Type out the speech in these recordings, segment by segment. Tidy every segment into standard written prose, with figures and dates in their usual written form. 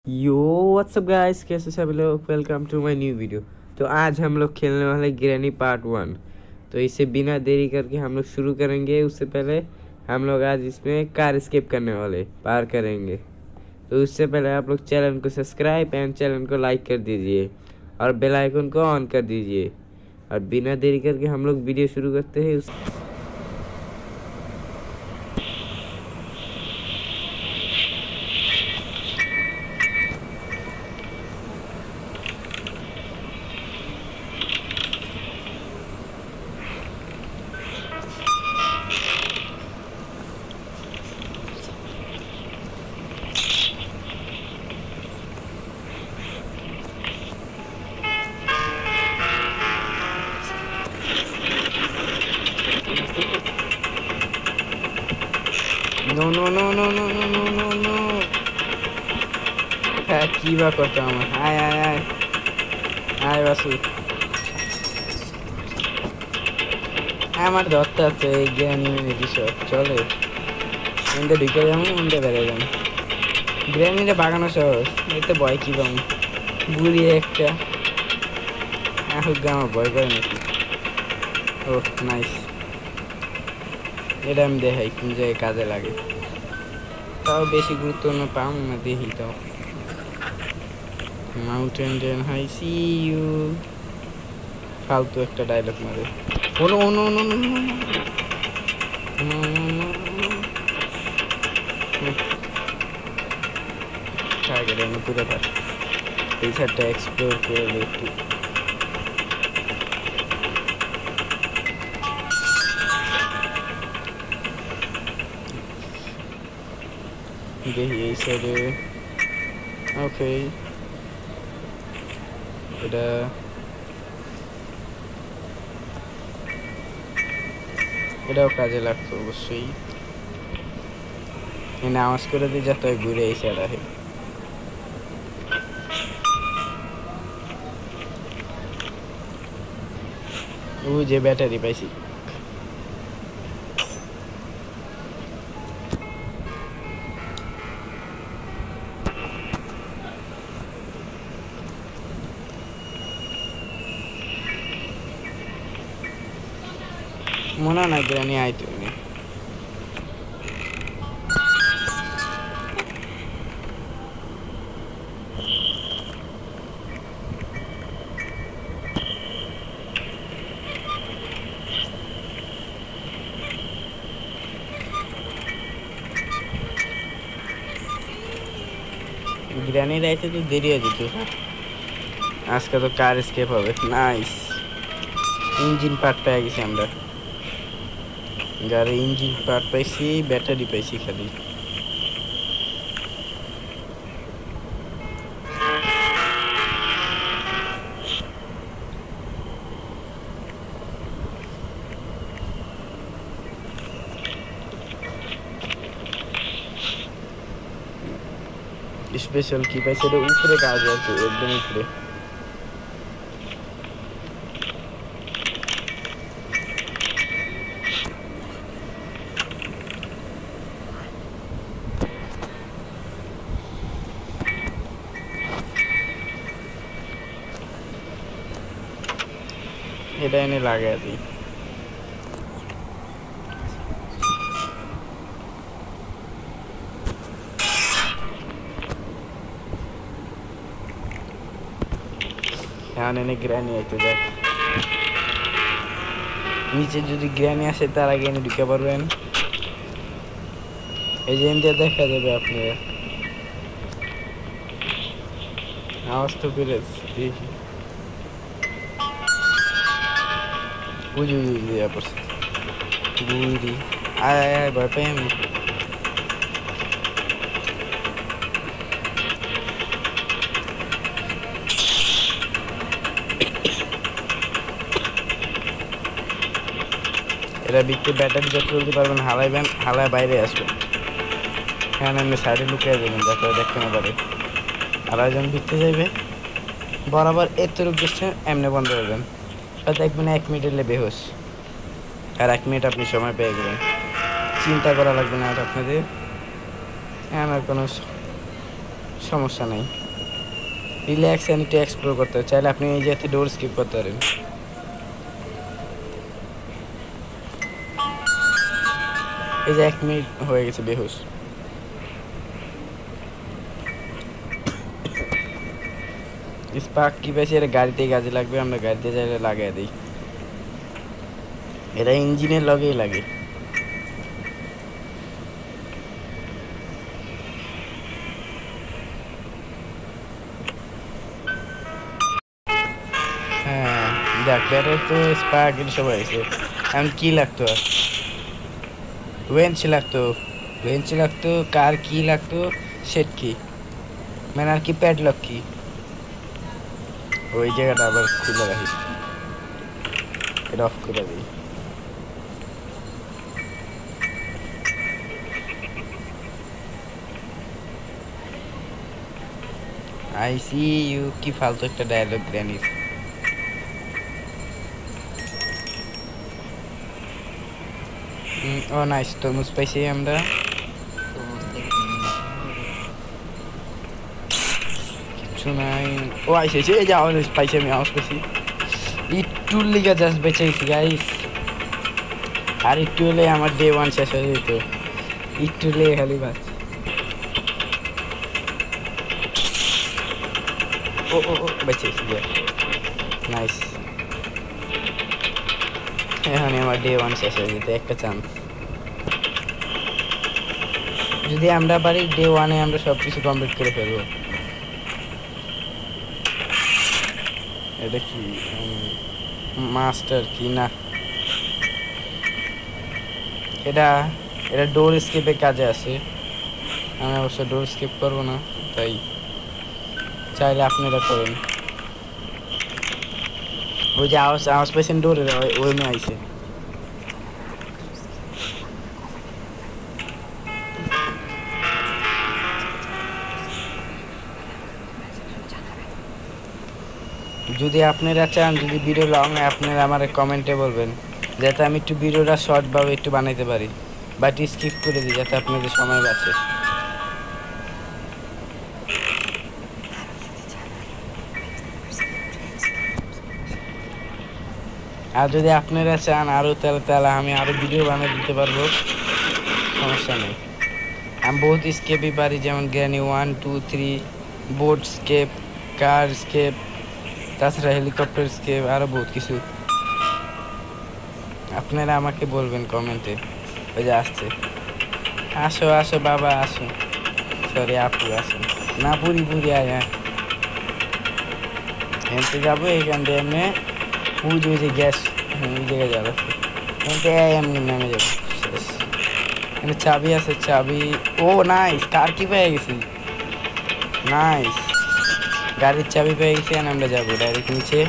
यो WhatsApp guys, कैसे सब लोग। Welcome to my new video. तो आज हम लोग खेलने वाले ग्रैनी पार्ट 1। तो इसे बिना देरी करके हम लोग शुरू करेंगे। उससे पहले हम लोग आज इसमें कार स्केप करने वाले पार करेंगे। तो उससे पहले आप लोग चैनल को सब्सक्राइब एंड चैनल को लाइक कर दीजिए और बेल आइकन को ऑन कर दीजिए। और बिना देरी करके हम लोग वीडियो शुरू करते हैं। No no no no no no no no no কি বা করতো আমার। আয় আয় আয় আয় বাসু, আমার ধরতে হচ্ছে এই গ্রানি সব চলে। উনতে ঢুকে যাবো, উনতে বেড়ে যাবো। গ্রানিটা বাগানো সহজ, এতে ভয় কি পাবো। বুড়ি একটা আমার ভয় করে নাকি। ও নাইস, এটা আমি দেখাই কোন জায়গায় কাজে লাগে। তাও বেশি গুরুত্বপূর্ণ পাম না, দেখি তাও। Mountain den hi see you, ফালতু একটা ডায়লগ মারে। ওনো ওনো ওনো টার্গেট এনে পুরো থাক। এই সাইডটা এক্সপ্লোর করে একটু। দেখি এই সাইডে। ওকে, এটাও কাজে লাগতো অবশ্যই। এনে আওয়াজ করে দিয়ে যাতে ঘুরে এই সাইড আসে। ও যে ব্যাটারি পাইছি। মনে না গ্রানি আইতে গ্রানির আইতে তো দেরি হয়ে যেত। আজকে তো কার স্কেপ হবে। নাইস, ইঞ্জিন পার্ট পেয়ে গেছি আমরা। গাড়ি ইঞ্জিন পার্ট পাইছি, ব্যাটারি পাইছি খালি। স্পেশাল কি পাইছে, এটা উপরে কাজ আছে, একদম উপরে। এটা এনে লাগাই দিই। এখন এনে গ্রানি আইতে দেখ। নিচে যদি গ্রানি আসে তার আগে এনে ঢুকে পারবেন। এই যে এমনি দেখা যাবে আপনারা। আওয়াজ তো পেরেছি, দেখি বুঝি বুঝি পড়ছে। বুড়ি আয় আয় আয়, ভয় পাই আমি। এরা বিকতে ব্যাটারি যত চলতে পারবেন হালাইবেন, হালায় বাইরে আসবেন। হ্যাঁ, এমনি সাইডে লুকিয়ে যাবেন যাতে দেখতে না পারে। আর একজন বিকতে যাইবে বরাবর এতটুক ডিস্টেন্স এমনি বন্ধ করবেন। দেখবেন 1 মিনিট এলে বেহোশ। আর 1 মিনিট আপনি সময় পেয়ে গেলেন, চিন্তা করা লাগবে না আর আপনাদের। আমার কোনো সমস্যা নাই, রিল্যাক্স এন্ড একটু এক্সপ্লোর করতে হবে। চাইলে আপনি এই যে ডোর স্কিপ করতে পারেন। এই যে 1 মিনিট হয়ে গেছে বেহুশ। স্পার্ক কি পাইছি, এটা গাড়িতেই কাজে লাগবে, আমরা গাড়িতে চাইলে লাগাই দিই। এটা ইঞ্জিনের লগেই লাগে। হ্যাঁ দেখ, ব্যাটারি তো স্পার্ক এটা সব হয়েছে। এখন কি লাগতো? আর ওয়েঞ্চ লাগতো, কার কি লাগতো, সেট কি, মানে আর কি প্যাডলক কি। ওই জায়গাটা আবার খুলে রাখিস, এটা অফ করে দিই। আই সি ইউ, কি ফালতু একটা ডায়লগ গ্র্যানির। ও নাইস, তরমুজ পাইছি আমরা। কিছু নাই। ও আইসে, এই যে আওয়াজ পাইছি, আমি আওয়াজ পাইছি। একটুর লিগা জাস্ট বেঁচেছি গাইস, আর একটু হলে আমার ডে 1 শেষ হয়ে যেত। একটু লেগে খালি বাস। ও ও ও বেঁচেছি, নাইস। এখন আমার ডে 1 শেষ হয়ে যেত, একটা চান্স। যদি আমরা পারি ডে 1-এ আমরা সব কিছু কমপ্লিট করে ফেলবো। এটা কি মাস্টার কি না, এটা ডোর স্কেপে কাজে আসে। আমি অবশ্য ডোর স্কেপ করবো না, তাই চাইলে আপনারা করেন। ওই যে আওয়াজ পেয়েছেন ডোরের, ওই মেয়ে আইসে। যদি আপনারা চান, যদি ভিডিও লং হয়, আপনারা আমার কমেন্টে বলবেন, যাতে আমি একটু ভিডিওটা শর্টভাবে একটু বানাইতে পারি, বাট স্কিপ করে দিই যাতে আপনাদের সময় বাঁচে। আর যদি আপনারা চান আরও, তাহলে আমি আরও ভিডিও বানিয়ে দিতে পারবো, সমস্যা নেই। আমি বহুত স্কেপই পারি, যেমন গ্র্যানি 1, 2, 3, বোট স্কেপ, কার স্কেপ, তাছাড়া হেলিকপ্টার স্কেপ, আরও বহুত কিছু। আপনারা আমাকে বলবেন কমেন্টে। ওই যে আসছে, আসো আসো বাবা আসো, সরি আপু আসো না, পুরি আয়। এনতে যাবো, এইখান থেকে এমনি ওই যে গ্যাস, ওই জায়গায় যাবো, এনতে এমনি নেমে যাবো, শেষ। এখানে চাবি আছে, চাবি। ও নাইস, কার কি পেয়ে গেছি, নাইস, গাড়ির চাবি পেয়ে গেছি। আর আমরা যাবো ডাইরেক্ট নিচে,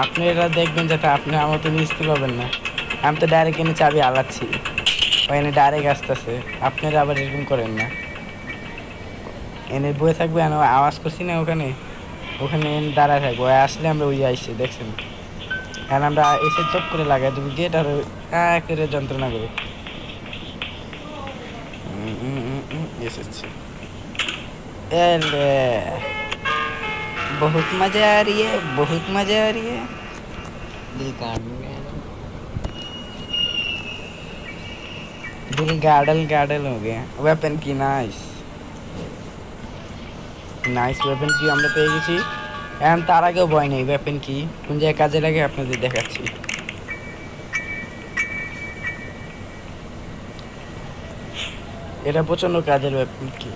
আপনারা দেখবেন যাতে আপনি আমার তো নিচতে পাবেন না। আমি তো ডাইরেক্ট এনে চাবি আলাচ্ছি, ওখানে ডাইরেক্ট আসতেছে। আপনারা আবার এরকম করেন না, এনে বয়ে থাকবে। আওয়াজ করছি না, ওখানে এনে দাঁড়ায় থাকবো, আসলে আমরা ওই আইসি দেখছেন। কারণ আমরা এসে চপ করে লাগাই দেবো গেট, আর করে যন্ত্রণা করে এসেছে। बहुत मजा आ रही है, बहुत मजा आ रही है। दिल गार्डल हो गया। वेपन की नाइस ওয়েপেন কি আমরা পেয়ে গেছি। এখন তার আগেও ভয় নেই, ওয়েপেন কি কোন জায়গায় কাজে লাগে আপনাদের দেখাচ্ছি। এটা প্রচন্ড কাজের ওয়েপেন কি।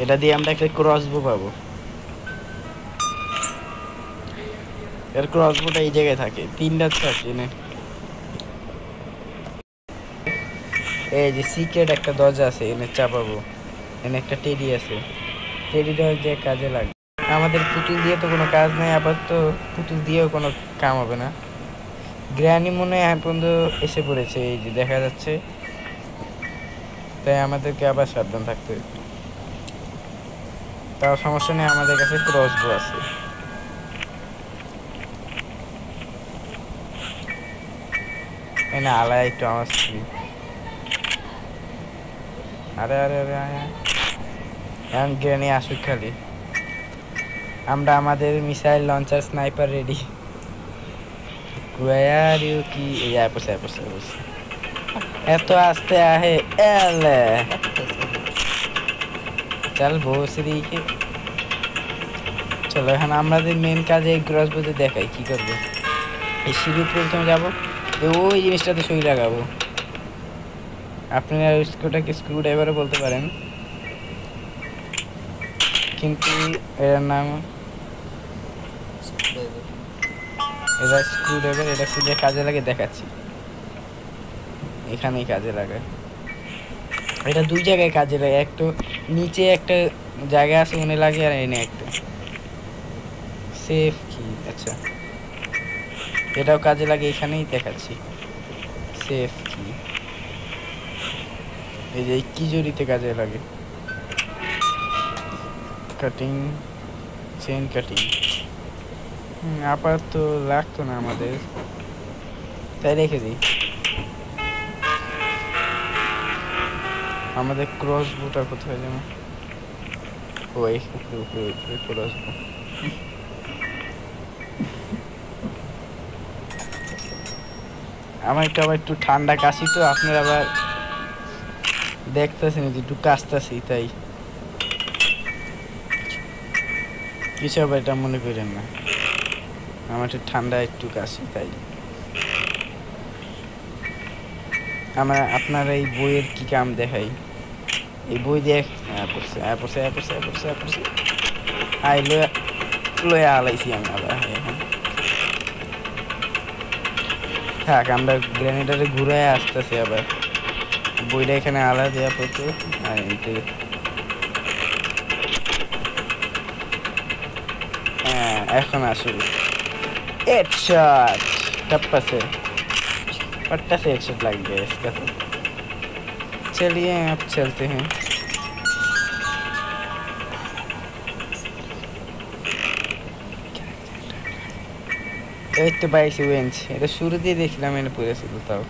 এটা দিয়ে আমরা একটা ক্রসবো পাবো। এর ক্রসবোটা এই জায়গায় থাকে, 3টা থাকে এনে। এই যে সিক্রেট একটা দরজা আছে, এনে চাপাবো। এনে একটা টেডি আছে, টেডিটা যে কাজে লাগে। আমাদের পুতুল দিয়ে তো কোনো কাজ নেই, আবার তো পুতুল দিয়েও কোনো কাম হবে না। গ্র্যানি মনে হয় পর্যন্ত এসে পড়েছে, এই যে দেখা যাচ্ছে, তাই আমাদেরকে আবার সাবধান থাকতে হবে। তাও সমস্যা নেই, আমাদের কাছে ক্রসবো আছে। এনে আলায় একটু আওয়াজ শুনি। আরে আরে আরে এখন গ্রেনি আসুক খালি, আমরা আমাদের মিসাইল লঞ্চার স্নাইপার রেডি। কি এত আস্তে আহে এলে চল ভোসরি কে চলো। এখন আমাদের মেন কাজ এই ক্রসবোতে দেখাই কি করবো। এই সিঁড়ি প্রথমে যাবো, ওই জিনিসটাতে সই লাগাবো। আপনারা স্ক্রুটাকে স্ক্রু ড্রাইভারও বলতে পারেন, কিন্তু এর নাম এটা স্ক্রু ড্রাইভার। এটা খুঁজে কাজে লাগে দেখাচ্ছি, এখানেই কাজে লাগে। এটা দুই জায়গায় কাজে লাগে, একটা নিচে একটা জায়গা আছে মনে লাগে, আর এনে একটা সেফ কি। আচ্ছা এটাও কাজে লাগে, এখানেই দেখাচ্ছি সেফ কি। এই যে কি জড়িতে কাজে লাগে, কাটিং চেন কাটিং। আপাতত লাগতো না আমাদের, তাই রেখে দিই। আমাদের ক্রস বুটা কোথায় যেন, ওই উপরে উপরে উপরে ক্রস বু। আমার একটু ঠান্ডা কাশি, তো আপনারা আবার দেখতেছেন একটু কাশতেছি, তাই কিছু আবার এটা মনে করেন না। আমার একটু ঠান্ডা একটু কাশি, তাই আমরা আপনার এই বইয়ের কি কাম দেখাই। এই বই দেখ লয়ে আলাইছি আমি আবার। থাক আমরা গ্রেনেডারে ঘুরায় আসতেছি আবার, বইটা এখানে আলা দেওয়া পড়তো। হ্যাঁ এখন আসুন हेडशॉट टप्पा से पट्टा से हेडशॉट लग गया इसका। तो चलिए अब चलते हैं। এই তো 22 ইঞ্চ, এটা শুরুতেই দেখলাম এনে পড়েছিল। তাও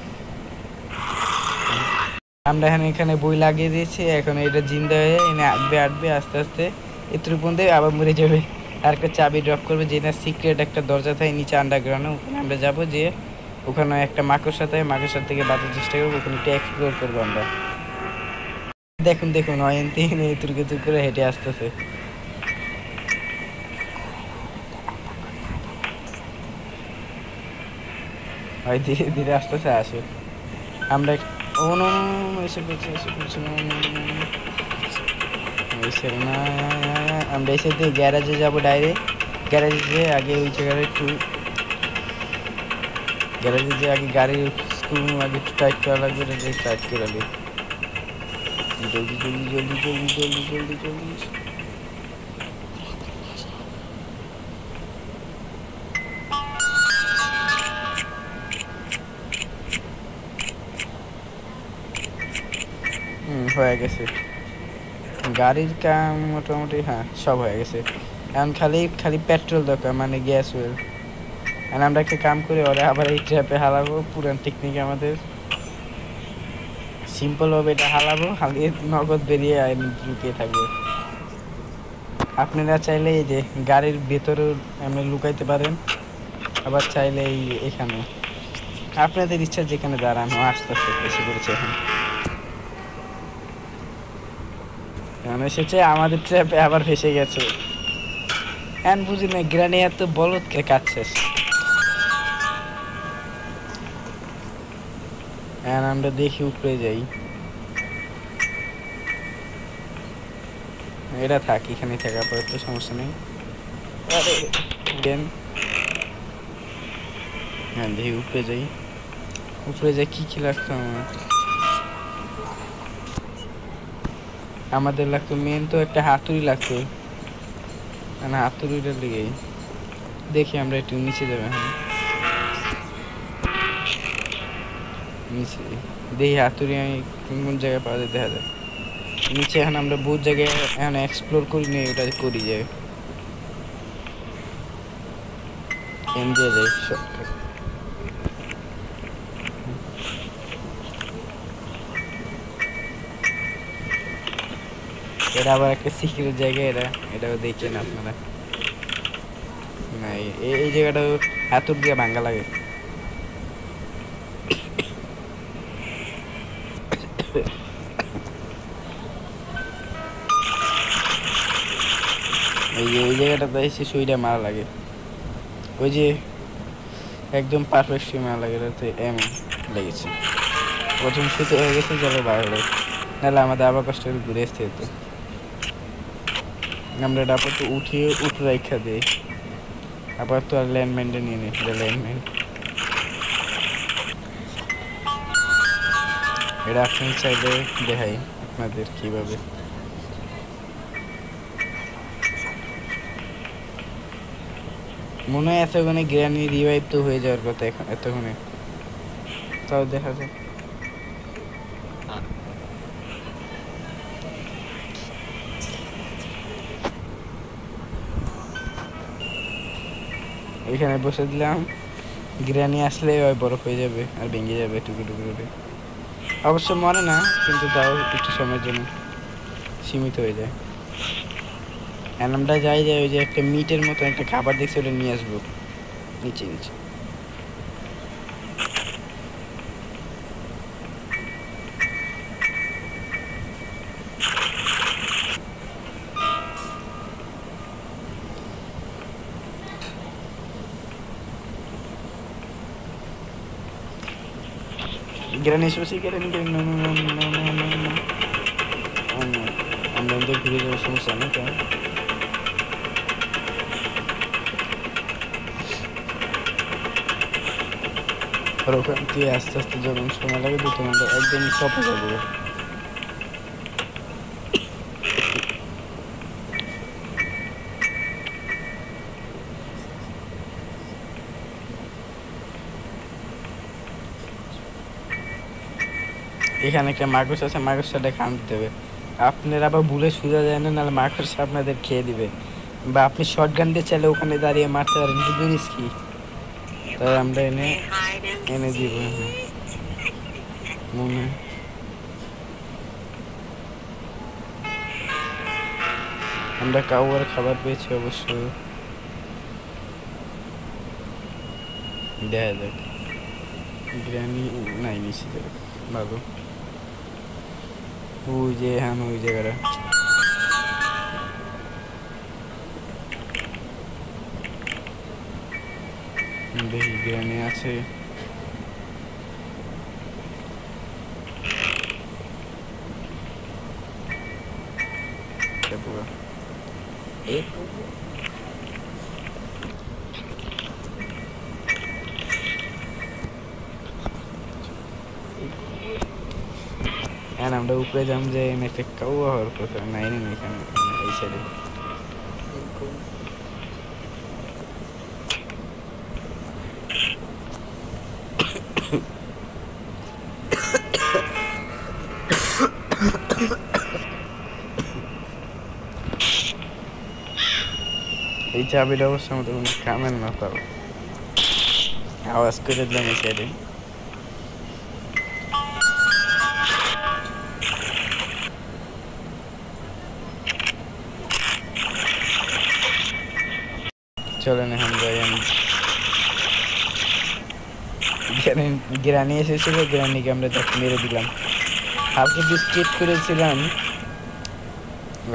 আমরা এখানে বই লাগিয়ে দিয়েছি, এখন এটা জিন্দা হয়ে এনে আটবে আস্তে আস্তে এতটুকু পর্যন্ত আবার মরে যাবে। আর একটা চাবি ড্রপ করবে, যেটা সিক্রেট একটা দরজা থাকে নিচে আন্ডারগ্রাউন্ডে, ওখানে আমরা যাবো। যে ওখানে একটা মাকড়সা থাকে, মাকড়সার থেকে বাঁচার চেষ্টা করবো, ওখানে একটু এক্সপ্লোর করবো আমরা। দেখুন দেখুন অয়ন্তি তুরকে তুর করে হেঁটে আসতেছে। হয় ধীরে ধীরে আসতেছে, আসে আমরা এসে করছি না। আমরা এসে দিয়ে গ্যারাজে যাবো ডাইরেক্ট। গ্যারাজে যেয়ে আগে ওই জায়গাটা একটু গ্যারাজে যে আগে গাড়ির স্ক্রু আগে টাইট করা লাগবে, এটা টাইট করে আগে জলদি জলদি জলদি জলদি জলদি জলদি জলদি। হয়ে গেছে গাড়ির কাম মোটামুটি। হ্যাঁ সব হয়ে গেছে, এখন খালি পেট্রোল দরকার, মানে গ্যাস ওয়েল। আর আমরা একটা কাম করে ওরা আবার এই ট্র্যাপে হালাবো। পুরান টেকনিক আমাদের, সিম্পল ভাবে এটা হালাবো, হালিয়ে নগদ বেরিয়ে লুকিয়ে থাকবে। আপনারা চাইলে এই যে গাড়ির ভেতরে আপনি লুকাইতে পারেন, আবার চাইলে এখানে আপনাদের ইচ্ছা যেখানে দাঁড়ানো। আস্তে আস্তে এসে পড়েছে এখন এসেছে আমাদের ট্র্যাপে, আবার ফেসে গেছে। এখন বুঝি না গ্রানি এত বলদকে কাজ শেষ। এখন আমরা দেখি উপরে যাই, এটা থাক এখানে থাকা পরে তো সমস্যা নেই। হ্যাঁ দেখি উপরে যাই কি কি লাগতো আমাদের লাগতো মেন তো একটা হাতুড়ি লাগতো, মানে হাতুড়িটার লেগেই দেখি আমরা একটু নিচে যাবে। হ্যাঁ নিচে দেখি হাতুড়ি আমি কোন জায়গায় পাওয়া যায়, দেখা যায় নিচে। এখন আমরা বহুত জায়গায় এখন এক্সপ্লোর করি নি, ওটা করি যায় এটা আবার একটা সিক্রেট জায়গা, এটাও দেখেন আপনারা। না এই জায়গাটা হাতুর দিয়ে ভাঙ্গা লাগে। এই জায়গাটাতে এসে সুইটা মারা লাগে, ওই যে একদম পারফেক্ট সুই মারা লাগে, এটাতে এমন লেগেছে। প্রথম সুতো হয়ে গেছে, চলো বাইরে, নাহলে আমাদের আবার কষ্ট করে ঘুরে আসতে হতো। আমরা এটা আপাতত উঠে রেখা দিই, আপাতত আর ল্যান্ডমাইনটা নিয়ে নিই। ল্যান্ডমাইন এটা আপনি চাইলে দেখাই আপনাদের কিভাবে। মনে হয় এতক্ষণে গ্র্যানি রিভাইভ তো হয়ে যাওয়ার কথা, এতক্ষণে তাও দেখা যায়। এখানে বসে দিলাম, গ্র্যানি আসলে ওই বরফ হয়ে যাবে আর ভেঙে যাবে টুকরো টুকরো করে। অবশ্য মরে না, কিন্তু তাও একটু সময়ের জন্য সীমিত হয়ে যায়। আমরা যাই ওই যে একটা মিটের মতো একটা খাবার দেখছি, ওটা নিয়ে আসবো নিচে নিচে। গ্রানি এসে গ্রানি আমরা ঘুরে যাওয়ার সমস্যা নেই, কেন আর ওখান থেকে আস্তে আস্তে যখন সময় লাগে তখন আমরা একদম সফে যাবো। এখানে একটা মাকড়স আছে, মাকড়সাটা খান দিতে হবে। আপনারা আবার ভুলে সোজা যায় না, নাহলে মাকড়সা আপনাদের খেয়ে দিবে। বা আপনি শর্ট গান দিয়ে চাইলে ওখানে দাঁড়িয়ে মারতে পারেন, কিন্তু রিস্কি। তাই আমরা এনে দিব মনে। আমরা কাউয়ার খাবার পেয়েছি অবশ্য, দেখা যাক। বিরিয়ানি নাই নিচে যাবে ভালো, ওই যে হ্যাঁ ওই জায়গাটা। দেখি বিরিয়ানি আছে, আমরা উপরে যাম যে একটা কাউয়া হওয়ার কথা নাই না, এখানে এই সাইডে। এই চাবিটা অবশ্য আমাদের কোনো কামের না, তাও আওয়াজ করে দিলাম এই সাইডে। চলেন এখন যাই। আমি গ্রানি এসেছিল, গ্রানিকে আমরা মেরে দিলাম, হালকা একটু স্কিপ করেছিলাম,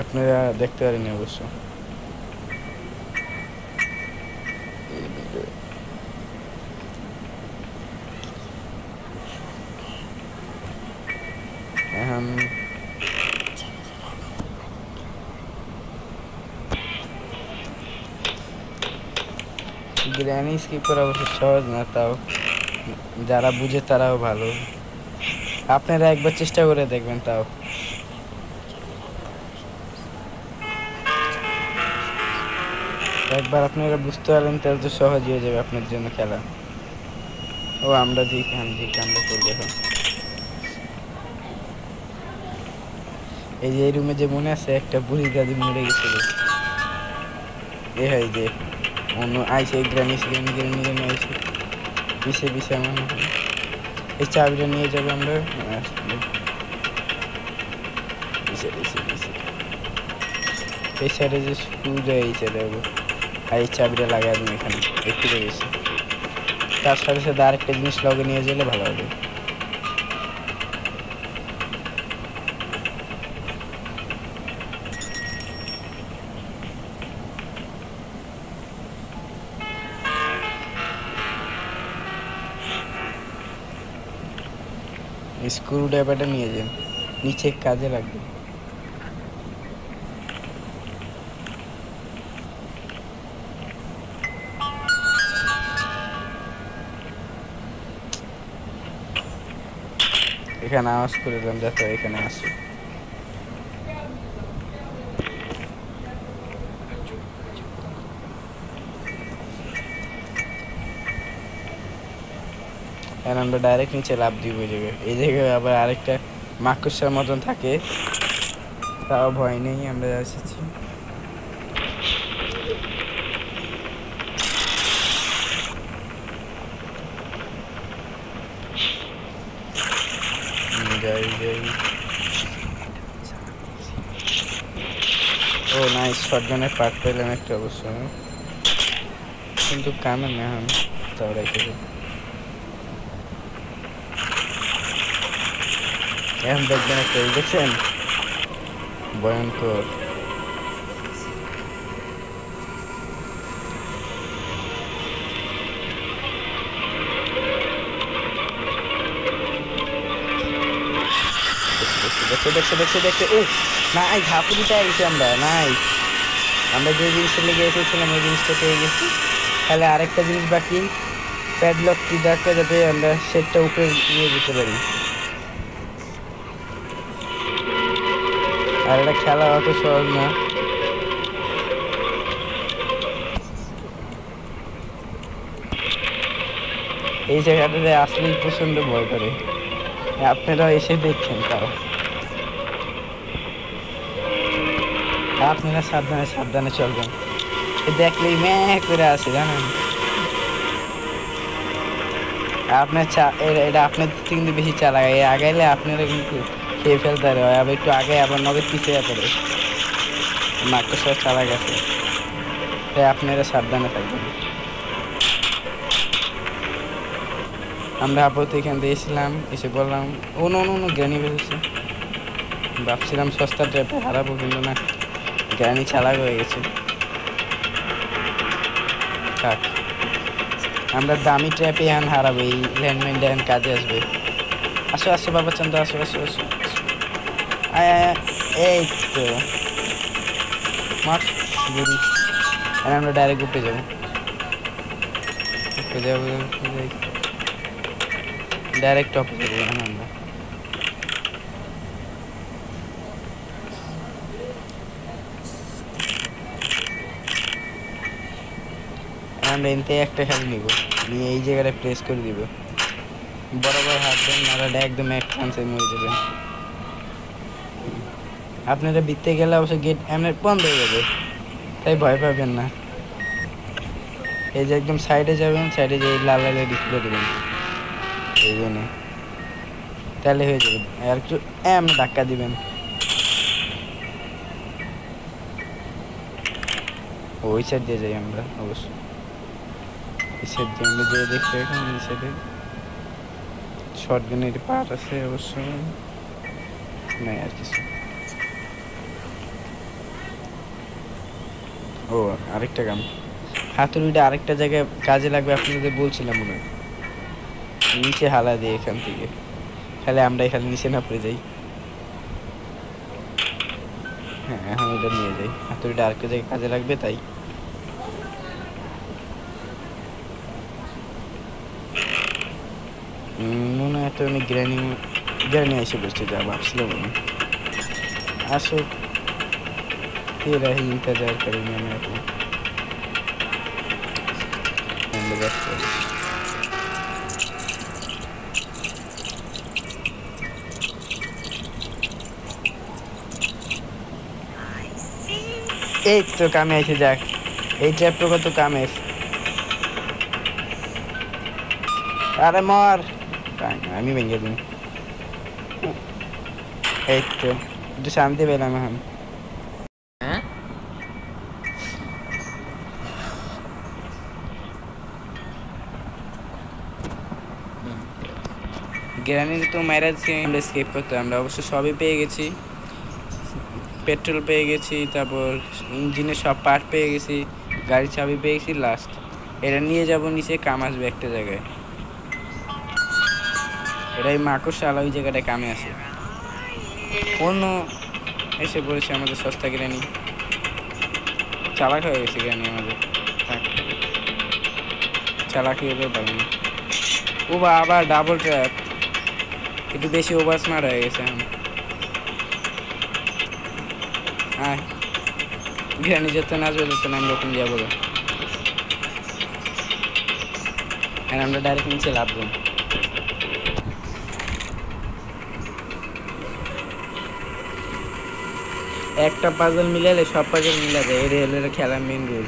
আপনারা দেখতে পারেনি অবশ্য। এখন গ্রানি স্কিপ করা অবশ্য সহজ না, তাও যারা বুঝে তারাও ভালো। আপনারা একবার চেষ্টা করে দেখবেন, তাও একবার আপনারা বুঝতে পারবেন তাহলে তো সহজ হয়ে যাবে আপনার জন্য খেলা। ও আমরা যে কামটা করবো এখন, এই যে এই রুমে যে মনে আছে একটা বুড়ি দাদি মরে গেছিল, এই যে অন্য আইসে গ্রানি আইসে পিছিয়ে পিছিয়ে আমার এই চাবিটা নিয়ে যাবো আমরা। এই সাইডে যে স্ক্রুটা এই সাইডে হবে, আর এই চাবিটা লাগাই দিন এখানে একটু বেশি। তার সাথে সাথে আরেকটা জিনিস লগে নিয়ে গেলে ভালো হবে। স্ক্রু ড্রাইভারটা নিয়ে যান, নিচে কাজে লাগবে। এখানে আওয়াজ করে দিলাম যাতে এখানে আসে। এখন আমরা ডাইরেক্ট নিচে লাভ দিব ওই জায়গায়। এই জায়গায় আবার আরেকটা মাকড়সার মতন থাকে, তাও ভয় নেই, আমরা এসেছি। যাই যাই। ও নাইস, শটগানের পার্ট পেলাম একটা অবশ্য, কিন্তু কামে না এখন তাও রেখে দেব। এখন দেখবেন একটা দেখছেন ভয়ঙ্কর। দেখছে ও নাই, ঝাঁপুরিটা গেছি আমরা। নাই, আমরা যে জিনিসটা লেগে এসেছিলাম ওই জিনিসটা পেয়ে গেছি। তাহলে আরেকটা জিনিস বাকি, প্যাডলক কি ডাকতে, যাতে আমরা সেটটা উপরে নিয়ে যেতে পারি। আর এটা খেলা অত সহজ না। এই জায়গাটাতে আসলেই প্রচন্ড ভয় করে, আপনারা এসে দেখছেন। তাও আপনারা সাবধানে সাবধানে চলবেন, দেখলেই ম্যাঁ করে আসে জানেন। আপনার এটা আপনার কিন্তু বেশি চালাক, আগাইলে আপনারা কিন্তু খেয়ে ফেলতে পারে। আবার একটু আগে আবার নগদ পিছিয়ে পড়ে, মাকড়সা চালাক আছে, তাই আপনারা সাবধানে থাকবেন। আমরা আপাতত এখান দিয়ে এসেছিলাম, এসে বললাম ও নো গ্রানি বেরোচ্ছে। ভাবছিলাম সস্তা ট্র্যাপে হারাবো, কিন্তু না, গ্রানি চালাক হয়ে গেছে। থাক, আমরা দামি ট্র্যাপে এখন হারাবো, এই ল্যান্ডমাইনটা এখন কাজে আসবে। আসো আসো বাবা চন্দ্র, আসো আসো আসো। এই তো মার গুড়ি। আর আমরা ডাইরেক্ট উপরে যাবো, ডাইরেক্ট টপে যাবো আমরা। আমরা এনতে একটা খেলা নিব, নিয়ে এই জায়গাটা প্রেস করে দিব, বরাবর হাঁটবেন, নাহলে একদম এক চান্সে মরে যাবেন। আপনারা বিতে গেলে অবশ্য গেট এমনি বন্ধ হয়ে যাবে, তাই ভয় পাবেন না। এই যে একদম সাইডে যাবেন, সাইডে যে লাল লাল ডিসপ্লে দেবেন, এই জন্য তাহলে হয়ে যাবে। আর একটু এমনি ধাক্কা দিবেন, ওই সাইড দিয়ে যাই আমরা। অবশ্যই এই সাইড দিয়ে আমরা যেয়ে দেখতে, এখন এই সাইডে শর্টগানের পার্ট আছে অবশ্য, নাই আর কিছু। ও আরেকটা কাম, হাতুড়িটা আরেকটা জায়গায় কাজে লাগবে, আপনাদের বলছিলাম মনে হয়। নিচে হালা দিয়ে এখান থেকে, তাহলে আমরা এখানে নিচে না পড়ে যাই। হ্যাঁ এখন এটা নিয়ে যাই, হাতুড়িটা আরেকটা জায়গায় কাজে লাগবে, তাই মনে হয়। তো অনেক গ্রানি এসে বসছে, যা ভাবছিলাম মনে। আসো, तेरा ही इंतजार करेंगे हम अपना। এই তো কামে এসে যাক, এই ট্র্যাপটা তো কামে। আরে মর, আমি ভেঙে দিই। এই তো একটু শান্তি পেলাম এখন। গ্রানির তো মাইরা দিচ্ছি, আমরা স্কেপ করতে। আমরা অবশ্য সবই পেয়ে গেছি, পেট্রোল পেয়ে গেছি, তারপর ইঞ্জিনের সব পার্ট পেয়ে গেছি, গাড়ির চাবি পেয়ে গেছি। লাস্ট এটা নিয়ে যাব নিচে, কাম আসবে একটা জায়গায়। এটাই মাকড়সালা, ওই জায়গাটায় কামে আসে। অন্য এসে পড়েছে আমাদের সস্তা গ্রানি, চালাক হয়ে গেছে গ্রানি আমাদের। চালাকি হলেও পারি না। ও বা আবার ডাবল ট্র্যাপ, একটু বেশি ওভার স্মার্ট হয়ে গেছে এখন। হ্যাঁ গ্রানি যত নাচবে তত নাম রকম যাবো, আর আমরা ডাইরেক্ট নিচে লাভবো। একটা পাজল মিলালে সব পাজল মিলা যায়, এটা খেলার মেন রুল।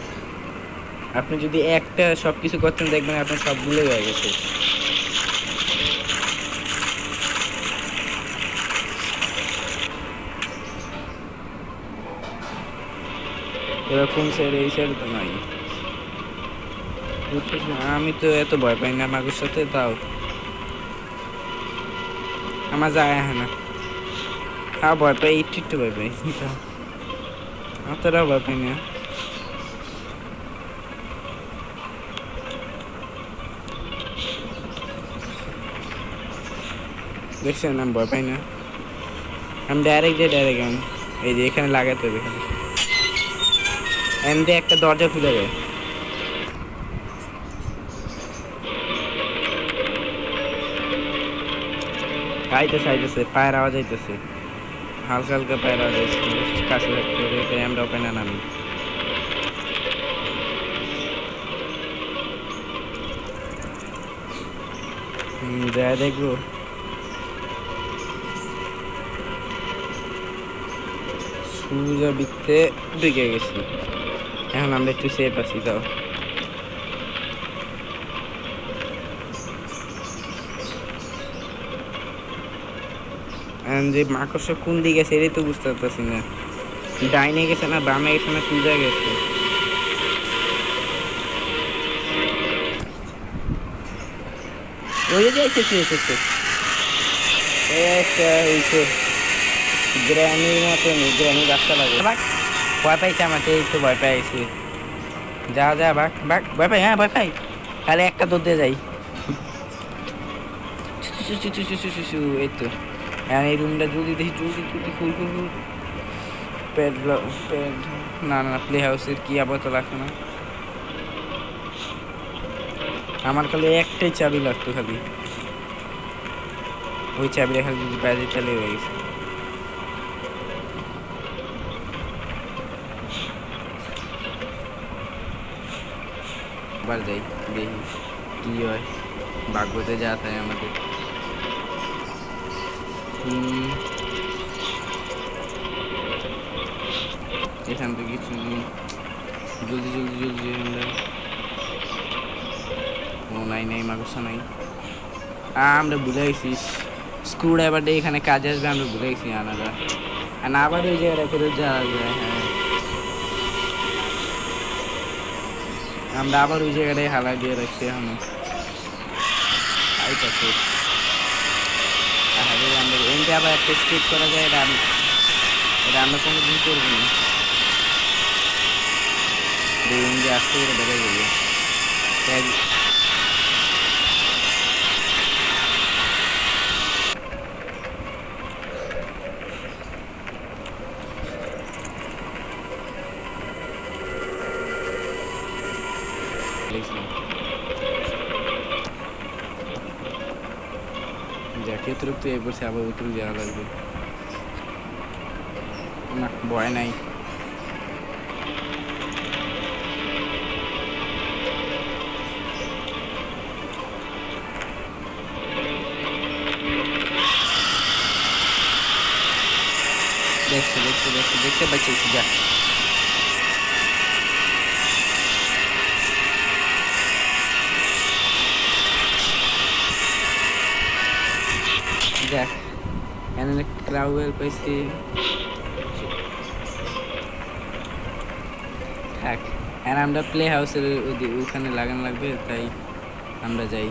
আপনি যদি একটা সব কিছু করতেন দেখবেন আপনার সব ভুলে হয়ে গেছে। এবার কোন সাইড, এই সাইড তো নাই। আমি তো এত ভয় পাই না মাগুর সাথে, তাও আমার যায় না। হ্যাঁ ভয় পাই, একটু ভয় পাই, অতটাও ভয় পাই না। দেখছেন আমি ভয় পাই না, আমি ডাইরেক্ট এই যে এখানে লাগাতে হবে, এখানে এমনি একটা দরজা খুলে যায়। আইতেছে পায়ের আওয়াজ আইতেছে, হালকা হালকা পায়ের আওয়াজ আইতেছে, কাছে থাকতে হবে, তাই আমরা ওখানে নামি। যা দেখবো সূর্য বিকতে ঢুকে গেছি, এখন আমরা একটু সেফ আছি। তাও যে মাকড়সা কোন দিকে গেছে এটাই তো বুঝতে পারতেছি না, ডাইনে গেছে না বামে গেছে না সোজা গেছে। ওই যে এসেছে গ্রানির মতন, গ্রানি রাস্তা লাগে। ভয় পাইছে আমাকে, এই তো ভয় পাইছি। যা ভয় পাই, হ্যাঁ ভয় পাই, তাহলে একটা দৌড় দিয়ে যাই। এই তো এই রুমটা জলদি দেখি, জলদি খুল। প্যাড না প্লে হাউসের কি আপাতত লাগতো না, আমার খালি একটাই চাবি লাগতো, খালি ওই চাবিটা খালি যদি বাইরে চালিয়ে হয়ে গেছে। একবার যাই দেখি কি হয়, ভাগ্যতে যা থাকে আমাদের। এখান থেকে কিছু জলদি আমরা, ও নাই মাকড়সা নাই, আমরা ভুলে গেছি স্ক্রু ড্রাইভারটা এখানে কাজে আসবে, আমরা ভুলে গেছি আনারা, আর আবার ওই জায়গাটা করে যাওয়া যায়। হ্যাঁ আমরা আবার ওই জায়গাটায় হালা দিয়ে রাখছি এখনো। আমরা এমনি আবার একটা স্কেপ করা যায়, এটা আমরা কোনোদিন করবো না। এমনি আসতে করে বেড়ে যাবে। যাকে অতিরিক্ত এই বলছে, আবার অতিরিক্ত যাওয়া লাগবে না, ভয় নাই। দেখতে বাঁচিয়েছি, যা যাক এখানে ক্রাউয়েল পাইছি। থাক, আর আমরা প্লে হাউসের ওখানে লাগানো লাগবে, তাই আমরা যাই।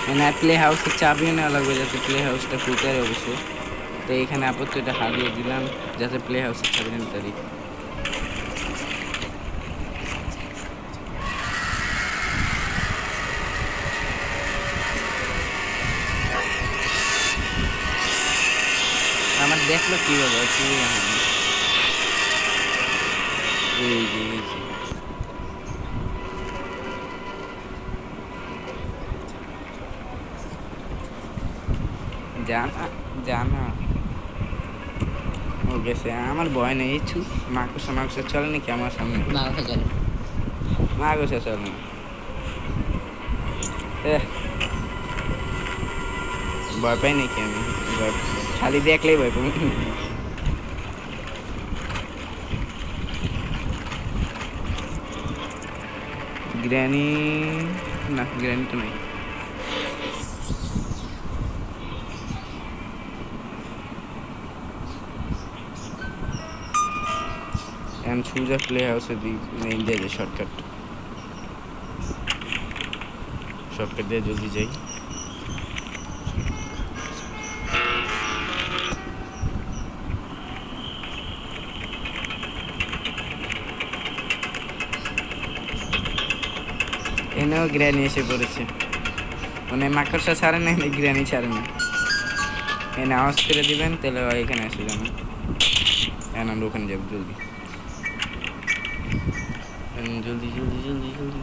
মানে প্লে হাউসের চাবিও নেওয়া লাগবে যাতে প্লে হাউসটা খুলতে পারে অবশ্যই। তো এখানে আপাতত এটা হারিয়ে দিলাম যাতে প্লে হাউসের চাবি নিতে পারি। আমার দেখলো কিভাবে এই যে জানা ও গেছে, আমার ভয় নেই। কিছু মাকড়সা চলে নাকি আমার সামনে? মাকড়সা চলে না, ভয় পাই নাকি আমি? খালি দেখলেই ভয় পাবো। গ্র্যানি না, গ্র্যানি তো নাই। and choose a playhouse नहीं दे शॉर्टकट दे जल्दी जाई। এনেও গ্র্যানি এসে পড়েছে, মানে মাকড়সা ছাড়ে না, গ্র্যানি ছাড়ে না। এনে আওয়াজ করে দিবেন তাহলে এখানে এসে যাবেন। আমরা ওখানে যাবো জলদি জলদি জলদি জলদি জলদি।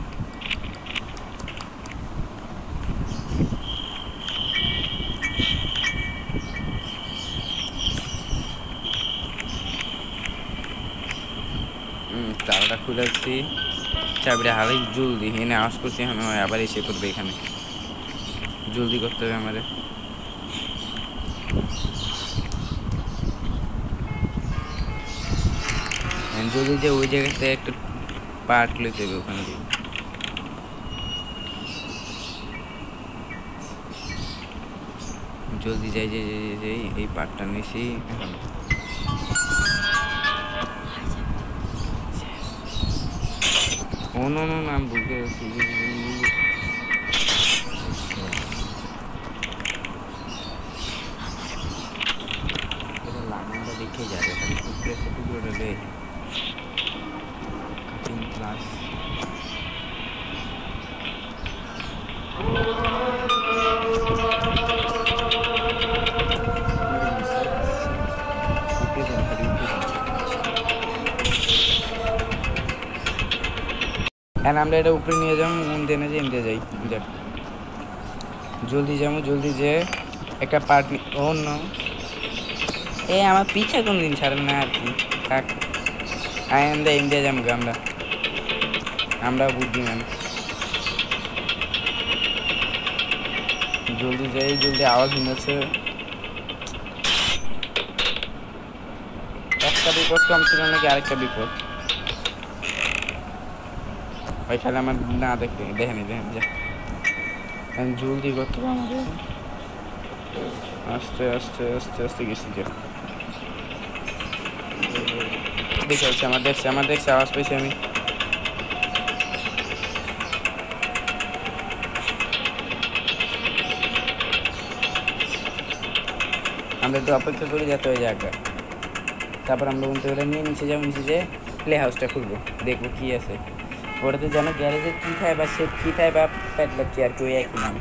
তালাটা খুলেছি, চাবিটা হারাই। জলদি এনে আওয়াজ করছি, এখন আবার এসে করবে এখানে। জলদি করতে হবে আমাদের। জলদি যে ওই জায়গাতে একটা পার্ট লইতে হবে ওখানে দিয়ে। জলদি যাই যাই যাই যাই, এই পার্টটা নিছি। ও নো নো না, আমি বুঝতে পারছি। লাগানটা দেখে যাবে টুকরোটা ক্লাস আমরা এটা উপরে নিয়ে যাবো, দেনে যে এমতে যাই। জলদি যাবো, জলদি যে একটা পার্ট। ও না, এ আমার পিছা কোন দিন ছাড়ে না আর কি। থাক আইন্দা ইন্ডিয়া যাবো আমরা বুদ্ধিমান। জলদি যাই, জলদি আওয়াজ শুনেছে। একটা বিপদ কম ছিল নাকি আরেকটা বিপদ? ওইখানে আমার না দেখেনি যা। জলদি করতে হবে আমাদের। আস্তে আস্তে আস্তে আস্তে গেছি যে দেখে আমার দেখছে আওয়াজ পেয়েছি আমি। আমরা একটু অপেক্ষা করি যাতে ওই জায়গা, তারপর আমরা উনতে নিয়ে নিচে যাবো। নিচে যেয়ে প্লে হাউসটা খুলবো, দেখবো কি আছে ওটাতে। যেন গ্যারেজের কী থাকে বা সে কী থাকে বা প্যাডলক চেয়ার কেউ একই নাম,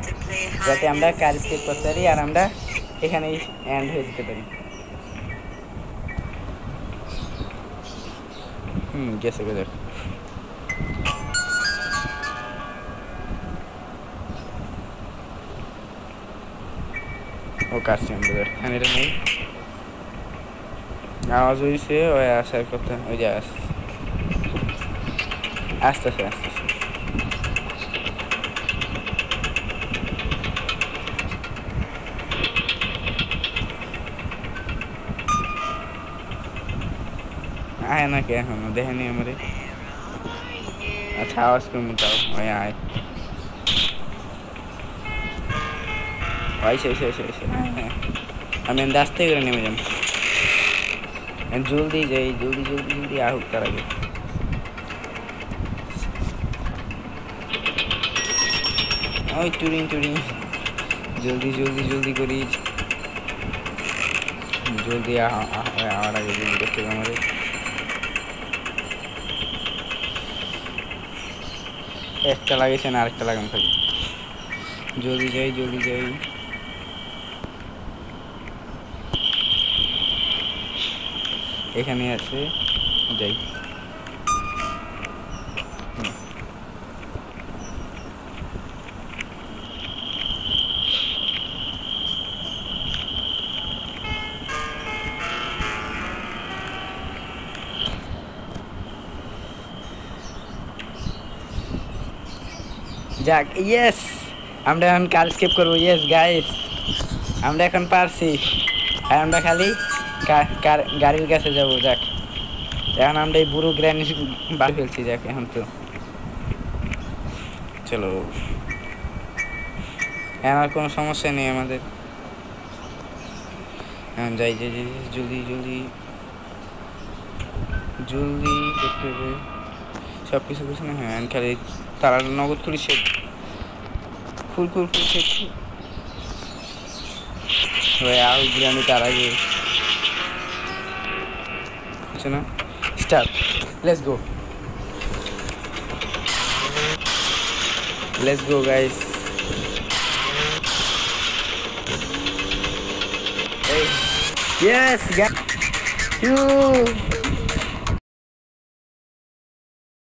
যাতে আমরা কাজ স্টেপ করতে পারি আর আমরা এখানেই এন্ড হয়ে যেতে পারি। গেছে দেখ। ও কাটছি আমরা দেখ, এটা নেই। আওয়াজ হয়েছে ওই আসার কথা, ওই যে আসতেছে আসতেছে। আয় নাকি এখনো দেখেনি আমারে? আচ্ছা আওয়াজ কম তাও ওই আয়। আমি আস্তে করে নেমে যাবো। জলদি যাই, জলদি জলদি জলদি আহুক তার আগে। ওই টুরিং জলদি জলদি জলদি করি, জলদি আমার আগে জলদি করতে হবে আমাদের। একটা লাগিয়েছে না, আরেকটা লাগানো থাকবে। জলদি যাই জলদি যাই। এখানে আছে, যাই। যাক, ইয়েস, আমরা এখন কার স্কেপ করবো। ইয়েস গাইস, আমরা এখন পারছি। আর আমরা খালি গাড়ির কাছে যাবো। যাক, এখন আমরা এই বুড়ো গ্র্যান্ড বার ফেলছি। যাক, এখন তো চলো, এখন আর কোনো সমস্যা নেই আমাদের। এখন যাই যাই যাই, জলদি জলদি জলদি করতে হবে সব কিছু কিছু না। হ্যাঁ, খালি তারা নগদ করি সে ফুল ফুল ফুল হয়ে আও গ্রামে তার আগে কিছু না। Start, let's go, let's go guys. Yes, guys.